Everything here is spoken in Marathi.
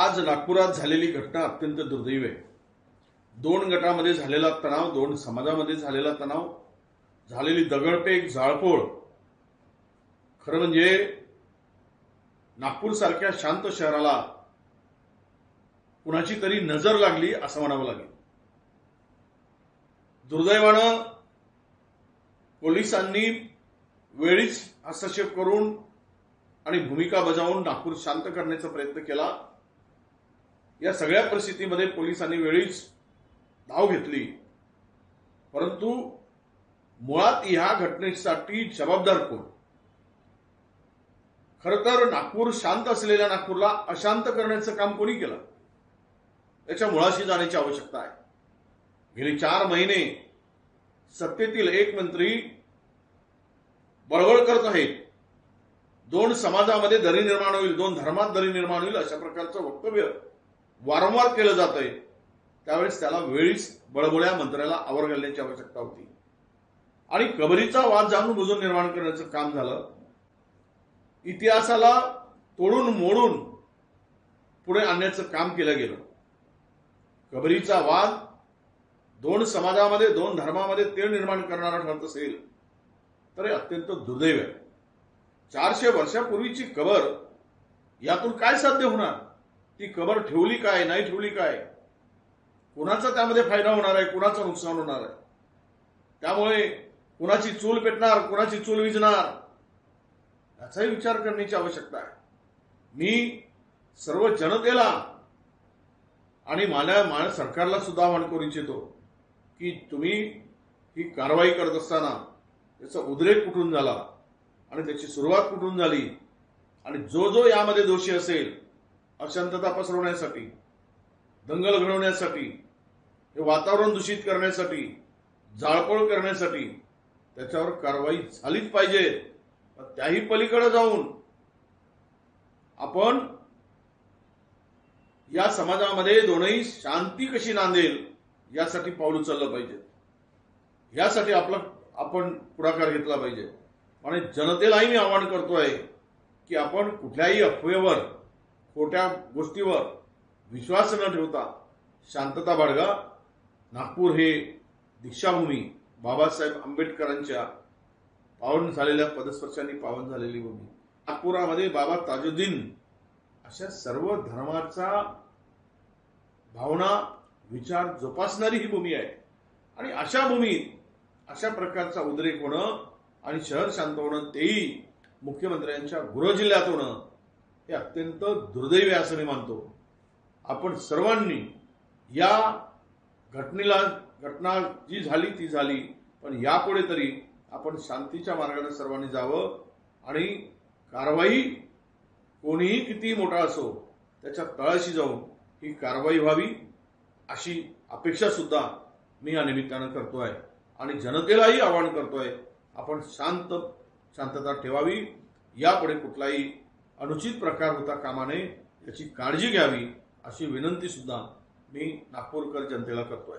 आज नागपुरात झालेली घटना अत्यंत दुर्दैवी आहे। दोन गटामध्ये झालेला तणाव, दोन समाजामध्ये झालेला तणाव, झालेली दगडफेक, जाळपोळ, खरं म्हणजे नागपूर सारख्या शांत शहराला कुणाची तरी नजर लागली असं म्हणावं लागेल। दुर्दैवानं पोलिसांनी वेळीच हस्तक्षेप करून आणि भूमिका बजावून नागपूर शांत करण्याचा प्रयत्न केला। या सगळ्या परिस्थितीमध्ये पोलिसांनी वेळीच धाव घेतली, परंतु मुळात ह्या घटनेसाठी जबाबदार कोण? खरं तर नागपूर शांत असलेल्या नागपूरला अशांत करण्याचं काम कोणी केलं याच्या मुळाशी जाण्याची आवश्यकता आहे। गेली 4 महिने सत्तेतील एक मंत्री बळबळ करत आहेत, दोन समाजामध्ये दरी निर्माण होईल, दोन धर्मात दरी निर्माण होईल अशा प्रकारचं वक्तव्य वारंवार केलं जात आहे। त्यावेळेस त्याला वेळीच बळबळ्या मंत्र्याला आवर घालण्याची आवश्यकता होती आणि कबरीचा वाद जाणून बुजून निर्माण करण्याचं काम झालं। इतिहासाला तोडून मोडून पुढे आणण्याचं काम केलं गेलं। कबरीचा वाद दोन समाजामध्ये, दोन धर्मामध्ये तेढ निर्माण करणारा ठरत असेल तर अत्यंत दुर्दैव आहे। 400 वर्षापूर्वीची कबर, यातून काय साध्य होणार? ती कबर ठेवली काय, नाही ठेवली काय, कुणाचा त्यामध्ये फायदा होणार आहे, कुणाचं नुकसान होणार आहे? त्यामुळे कुणाची चूल पेटणार, कुणाची चूल विझणार याचाही विचार करण्याची आवश्यकता आहे। मी सर्व जनतेला आणि माझ्या सरकारला सुद्धा आवाहन करू इच्छितो की तुम्ही ही कारवाई करत असताना त्याचा उद्रेक कुठून झाला आणि त्याची सुरुवात कुठून झाली आणि जो यामध्ये दोषी असेल, अशांतता पसरवण्यासाठी, दंगल घडवण्यासाठी, हे वातावरण दूषित करण्यासाठी, जाळपोळ करण्यासाठी त्याच्यावर कारवाई झालीच पाहिजे। त्याही पलीकडे जाऊन आपण या समाजामध्ये दोनही शांती कशी नांदेल यासाठी पाऊल उचललं पाहिजे। यासाठी आपण पुढाकार घेतला पाहिजे आणि जनतेलाही मी आवाहन करतोय की आपण कुठल्याही अफवेवर, खोट्या गोष्टीवर विश्वास न ठेवता शांतता बाळगा। नागपूर हे दीक्षाभूमी, बाबासाहेब आंबेडकरांच्या पावन झालेल्या पदस्पर्शांनी पावन झालेली भूमी। नागपुरामध्ये बाबा ताजुद्दीन अशा सर्व धर्माचा भावना, विचार जोपासणारी ही भूमी आहे आणि अशा भूमीत अशा प्रकारचा उद्रेक होणं आणि शहर शांत होणं, तेही मुख्यमंत्र्यांच्या गृह जिल्ह्यात होणं, हे अत्यंत दुर्दैवी असं मी मानतो। आपण सर्वांनी या घटना जी झाली ती झाली, पण यापुढे तरी आपण शांतीच्या मार्गाने सर्वांनी जावं आणि कारवाई कोणीही किती मोठा असो त्याच्या तळाशी जाऊन ही कारवाई व्हावी अशी अपेक्षा सुद्धा मी या निमित्तानं करतोय आणि जनतेलाही आवाहन करतोय, आपण शांतता ठेवावी। यापुढे कुठलाही अनुचित प्रकार होता कामा नये याची काळजी घ्यावी अशी विनंती सुद्धा मी नागपूरकर जनतेला करतोय।